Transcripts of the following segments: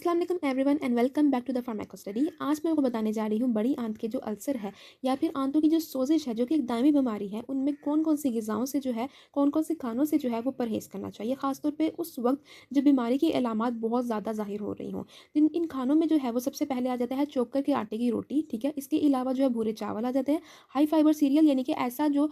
अस्सलाम वालेकुम everyone and welcome back to the pharmaco study. आज मैं आपको बताने जा रही हूँ बड़ी आंत के जो अल्सर है या फिर आंतों की जो सोजिश है जो कि एक दायमी बीमारी है, उनमें कौन कौन सी ग़िज़ाओं से जो है, कौन कौन से खानों से जो है वो परहेज़ करना चाहिए, ख़ासतौर पे उस वक्त जब बीमारी की अलामात बहुत ज़्यादा ज़ाहिर हो रही हों। इन इन खानों में जो है वो सबसे पहले आ जाता है चोकर के आटे की रोटी, ठीक है। इसके अलावा जो है भूरे चावल आ जाते हैं, हाई फाइबर सीरियल यानी कि ऐसा जो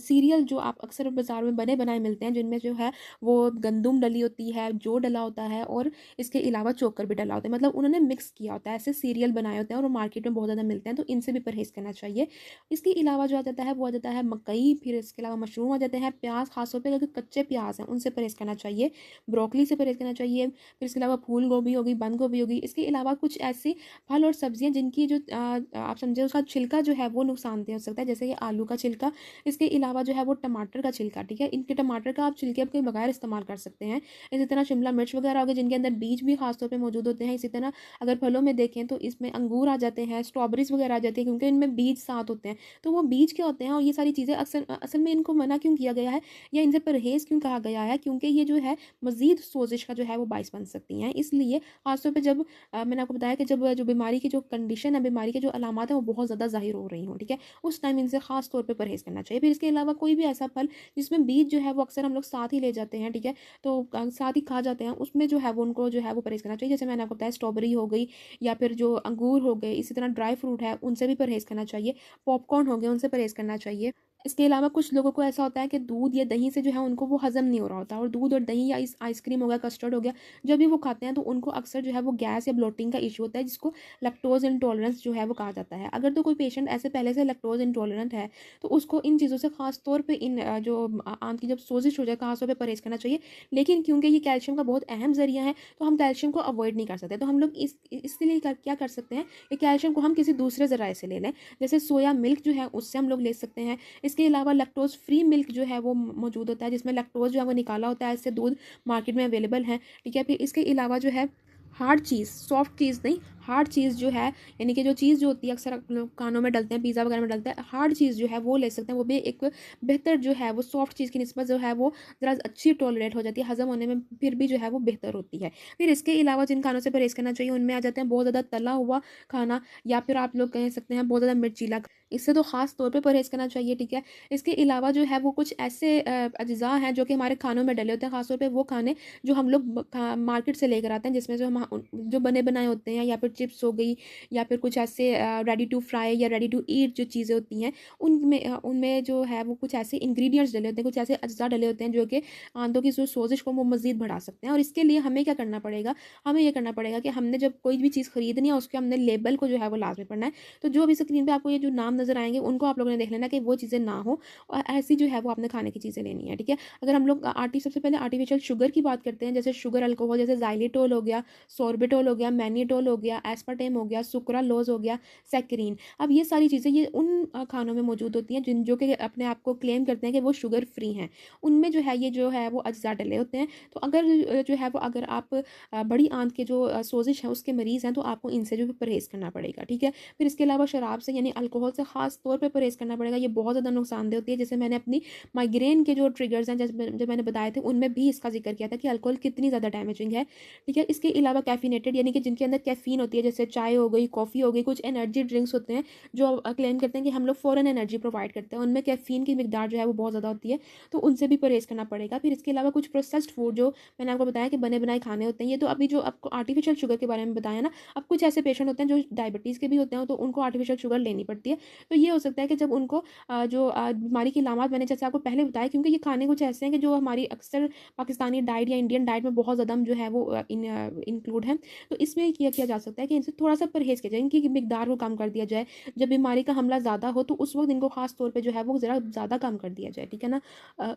सीरियल जो आप अक्सर बाज़ार में बने बनाए मिलते हैं, जिनमें जो है वो गंदुम डली होती है, जौ डला होता है और इसके अलावा चोकर भी डला होता है, मतलब उन्होंने मिक्स किया होता है, ऐसे सीरियल बनाए होते हैं और वो मार्केट में बहुत ज़्यादा मिलते हैं, तो इनसे भी परहेज़ करना चाहिए। इसके अलावा जो आ जाता है वो आ जाता है मकई, फिर इसके अलावा मशरूम आ जाते हैं, प्याज, खासतौर पे अगर कच्चे प्याज हैं उनसे परहेज़ करना चाहिए, ब्रोकली से परहेज़ करना चाहिए, फिर इसके अलावा फूल गोभी होगी, बंद गोभी होगी। इसके अलावा कुछ ऐसी फल और सब्जियां जिनकी जो आप समझे उसका छिलका जो है वो नुकसानदेह हो सकता है, जैसे कि आलू का छिलका। इसके अलावा जो है वो टमाटर का छिलका, ठीक है। इनके टमाटर का आप छिलके के बगैर इस्तेमाल कर सकते हैं। इसी तरह शिमला मिर्च वगैरह हो गए जिनके अंदर बीज भी खासतौर पे मौजूद होते हैं। इसी तरह अगर फलों में देखें तो इसमें अंगूर आ जाते हैं, स्ट्रॉबेरीज वगैरह आ जाती है, क्योंकि इनमें बीज साथ होते हैं। तो वो बीज क्या होते हैं और ये सारी चीज़ें अक्सर असल में इनको मना क्यों किया गया है या इनसे परहेज़ क्यों कहा गया है, क्योंकि ये जो है मज़ीद सोजिश का जो है वो बाइस बन सकती हैं। इसलिए खासतौर पे जब मैंने आपको बताया कि जब जो बीमारी की जो कंडीशन है, बीमारी के जो अलामात हैं वो बहुत ज़्यादा ज़ाहिर हो रही हों, ठीक है, उस टाइम इनसे ख़ास तौर पे परहेज़ करना चाहिए। फिर इसके अलावा कोई भी ऐसा फल जिसमें बीज जो है वो अक्सर हम लोग साथ ही ले जाते हैं, ठीक है, तो साथ ही खा जाते हैं, उसमें जो है वो उनको जो है वो परहेज़ करना चाहिए। जैसे मैंने आपको बताया स्ट्रॉबेरी हो गई या फिर जो अंगूर हो गए, इसी तरह ड्राई फ्रूट है उनसे भी परहेज़ करना चाहिए, पॉपकॉर्न हो गए उनसे परहेज़ करना चाहिए। इसके अलावा कुछ लोगों को ऐसा होता है कि दूध या दही से जो है उनको वो हज़म नहीं हो रहा होता, और दूध और दही या आइसक्रीम हो गया, कस्टर्ड हो गया, जब भी वो खाते हैं तो उनको अक्सर जो है वो गैस या ब्लोटिंग का इशू होता है, जिसको लैक्टोज़ इंटॉलरेंस जो है वो कहा जाता है। अगर तो कोई पेशेंट ऐसे पहले से लैक्टोज़ इंटॉलरेंट है तो उसको इन चीज़ों से ख़ास तौर पे जो आंत की जब सोजिश हो जाए ख़ास तौर पे परहेज़ करना चाहिए। लेकिन क्योंकि ये कैल्शियम का बहुत अहम ज़रिया है तो हम कैल्शियम को अवॉइड नहीं कर सकते, तो हम लोग इसके लिए क्या कर सकते हैं कि कैल्शियम को हम किसी दूसरे ज़राए से ले लें। जैसे सोया मिल्क जो है उससे हम लोग ले सकते हैं। इसके अलावा लैक्टोज़ फ्री मिल्क जो है वो मौजूद होता है, जिसमें लैक्टोज़ जो है वो निकाला होता है, इससे दूध मार्केट में अवेलेबल है, ठीक है। फिर इसके अलावा जो है हार्ड चीज़, सॉफ्ट चीज़ नहीं, हार्ड चीज़ जो है, यानी कि जो चीज़ जो होती है अक्सर लोग खानों में डलते हैं, पिज़्ज़ा वगैरह में डलता है, हार्ड चीज़ जो है वो ले सकते हैं। वो भी एक बेहतर जो है वो सॉफ्ट चीज़ की निस्बत जो है वो ज़रा अच्छी टॉलरेट हो जाती है, हज़म होने में फिर भी जो है वो बेहतर होती है। फिर इसके अलावा जिन खानों से परहेज़ करना चाहिए उनमें आ जाते हैं बहुत ज़्यादा तला हुआ खाना, या फिर आप लोग कह सकते हैं बहुत ज़्यादा मिर्चीला, इससे तो ख़ास तौर पे परहेज़ करना चाहिए, ठीक है। इसके अलावा जो है वो कुछ ऐसे अज्ज़ा हैं जो कि हमारे खानों में डले होते हैं, ख़ास तौर पे वो खाने जो हम लोग मार्केट से लेकर आते हैं, जिसमें जो हम जो बने बनाए होते हैं, या फिर चिप्स हो गई, या फिर कुछ ऐसे रेडी टू फ्राई या रेडी टू ईट जो चीज़ें होती हैं, उनमें जो है वो कुछ ऐसे इंग्रेडिएंट्स डले होते हैं, कुछ ऐसे अज्ज़ा डले होते हैं जो कि आंतों की जो सोजिश को वो मज़ीद बढ़ा सकते हैं। और इसके लिए हमें क्या करना पड़ेगा, हमें ये करना पड़ेगा कि हमने जब कोई भी चीज़ खरीदनी है उसके हमने लेबल को जो है वो लाज़मी पढ़ना है। तो जो अभी स्क्रीन पे आपको ये जो नाम नज़र आएँगे उनको आप लोगों ने देख लेना कि वो चीज़ें ना हो, और ऐसी जो है वो आपने खाने की चीज़ें लेनी है, ठीक है। अगर हम लोग सबसे पहले आर्टिफिशियल शुगर की बात करते हैं, जैसे शुगर अल्कोहल, जैसे ज़ाइलिटोल हो गया, सॉर्बिटोल हो गया, मैनिटोल हो गया, एस्पार्टेम हो गया, सुक्रालोज़ हो गया, सैक्रिन। अब ये सारी चीज़ें ये उन खानों में मौजूद होती हैं जो कि अपने आप को क्लेम करते हैं कि वो शुगर फ्री हैं। उनमें जो है ये जो है वो अज्जा डले होते हैं। तो अगर जो है वो अगर आप बड़ी आंत के जो सोजिश है उसके मरीज़ हैं तो आपको इनसे जो है परहेज़ करना पड़ेगा, ठीक है। फिर इसके अलावा शराब से यानी अल्कोहल से ख़ास तौर पे परहेज़ करना पड़ेगा। ये बहुत ज़्यादा नुकसानदेह होती है। जैसे मैंने अपनी माइग्रेन के जो ट्रिगर्स हैं जो मैंने बताए थे उनमें भी इसका ज़िक्र किया था कि अल्कोहल कितनी ज़्यादा डैमेजिंग है, ठीक है। इसके अलावा कैफ़ीनेटेड यानी कि जिनके अंदर कैफ़ीन होती है, जैसे चाय हो गई, कॉफ़ी हो गई, कुछ एनर्जी ड्रिंक्स होते हैं जो क्लेम करते हैं कि हम लोग फ़ौरन एनर्जी प्रोवाइड करते हैं, उनमें कैफ़ीन की मिकदार जो है वो बहुत ज़्यादा होती है, तो उनसे भी परहेज़ करना पड़ेगा। फिर इसके अलावा कुछ प्रोसेस्ड फूड जो मैंने आपको बताया कि बने बनाए खाने होते हैं, ये तो अभी जो आपको आर्टिफिशियल शुगर के बारे में बताया ना, अब कुछ ऐसे पेशेंट होते हैं जो डायबिटीज़ के भी होते हैं तो उनको आर्टिफिशियल शुगर लेनी पड़ती है। तो ये हो सकता है कि जब उनको बीमारी की अलामत मैंने जैसे आपको पहले बताया, क्योंकि ये खाने कुछ ऐसे हैं कि जो हमारी अक्सर पाकिस्तानी डाइट या इंडियन डाइट में बहुत ज़्यादा जो है वो इंक्लूड है। तो इसमें किया जा सकता है कि इनसे थोड़ा-सा परहेज़ किया जाए, इनकी मिकदार को कम कर दिया जाए। जब बीमारी का हमला ज़्यादा हो तो उस वक़्त इनको ख़ास तौर पे जो है वो ज़रा ज़्यादा कम कर दिया जाए, ठीक है ना।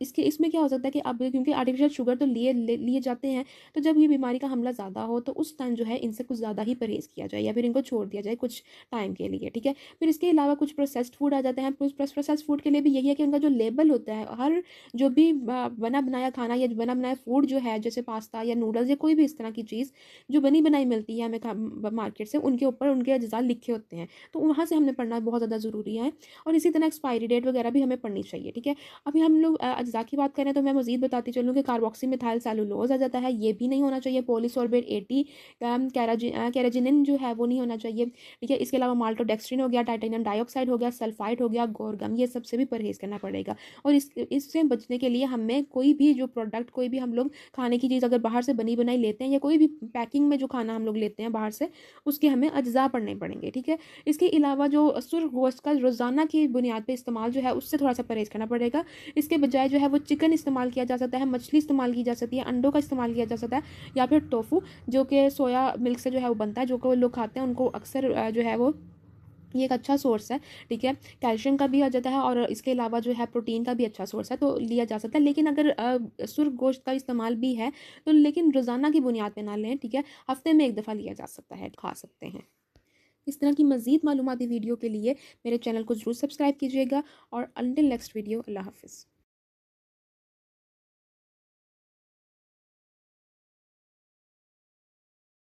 इसके इसमें क्या हो सकता है कि अब क्योंकि आर्टिफिशियल शुगर तो लिए जाते हैं, तो जब ये बीमारी का हमला ज़्यादा हो तो उस टाइम जो है इनसे कुछ ज़्यादा ही परहेज़ किया जाए या फिर इनको छोड़ दिया जाए कुछ टाइम के लिए, ठीक है। फिर इसके अलावा कुछ कुछ प्रोसेस्ड फूड आ जाते हैं। प्रोसेस्ड फूड के लिए भी यही है कि उनका जो लेबल होता है, हर जो भी बना बनाया खाना या बना बनाया फूड जो है, जैसे पास्ता या नूडल्स या कोई भी इस तरह की चीज़ जो बनी बनाई मिलती है हमें मार्केट से, उनके ऊपर उनके अज्जा लिखे होते हैं, तो वहाँ से हमने पढ़ना बहुत ज़्यादा ज़रूरी है। और इसी तरह एक्सपायरी डेट वगैरह भी हमें पढ़नी चाहिए, ठीक है। अभी हम लोग अज्जा की बात करें तो मैं मज़ीद बताती चलूँ कि कार्बोक्सी मिथाइल सेलुलोज आ जाता है, ये भी नहीं होना चाहिए। पॉलीसॉर्बेट 80 कैराजिनिन जो है वो नहीं होना चाहिए, ठीक है। इसके अलावा माल्टोडेक्स्ट्रिन हो गया, टाइटेनियम डाइऑक्साइड हो गया, सल्फाइड हो गया, गोरगम, ये सबसे भी परहेज़ करना पड़ेगा। और इससे बचने के लिए हमें कोई भी जो प्रोडक्ट, कोई भी हम लोग खाने की चीज़ अगर बाहर से बनी बनाई लेते हैं या कोई भी पैकिंग में जो खाना हम लोग लेते हैं बाहर से, उसके हमें अज्जा पढ़ने पड़ेंगे, ठीक है। इसके अलावा जो सुर्ख गोश्त का रोज़ाना की बुनियाद पे इस्तेमाल जो है उससे थोड़ा सा परहेज़ करना पड़ेगा। इसके बजाय जो है वो चिकन इस्तेमाल किया जा सकता है, मछली इस्तेमाल की जा सकती है, अंडों का इस्तेमाल किया जा सकता है, या फिर टोफू जो कि सोया मिल्क से जो है वो बनता है, जो को लोग खाते हैं उनको अक्सर जो है वो ये एक अच्छा सोर्स है, ठीक है। कैल्शियम का भी आ जाता है और इसके अलावा जो है प्रोटीन का भी अच्छा सोर्स है, तो लिया जा सकता है। लेकिन अगर सुर्ख गोश्त का इस्तेमाल भी है तो लेकिन रोज़ाना की बुनियाद पे ना लें, ठीक है। हफ्ते में एक दफ़ा लिया जा सकता है, खा सकते हैं। इस तरह की मज़ीद मालूमाती वीडियो के लिए मेरे चैनल को ज़रूर सब्सक्राइब कीजिएगा। और अंटिल नेक्स्ट वीडियो, अल्लाह हाफ़िज़।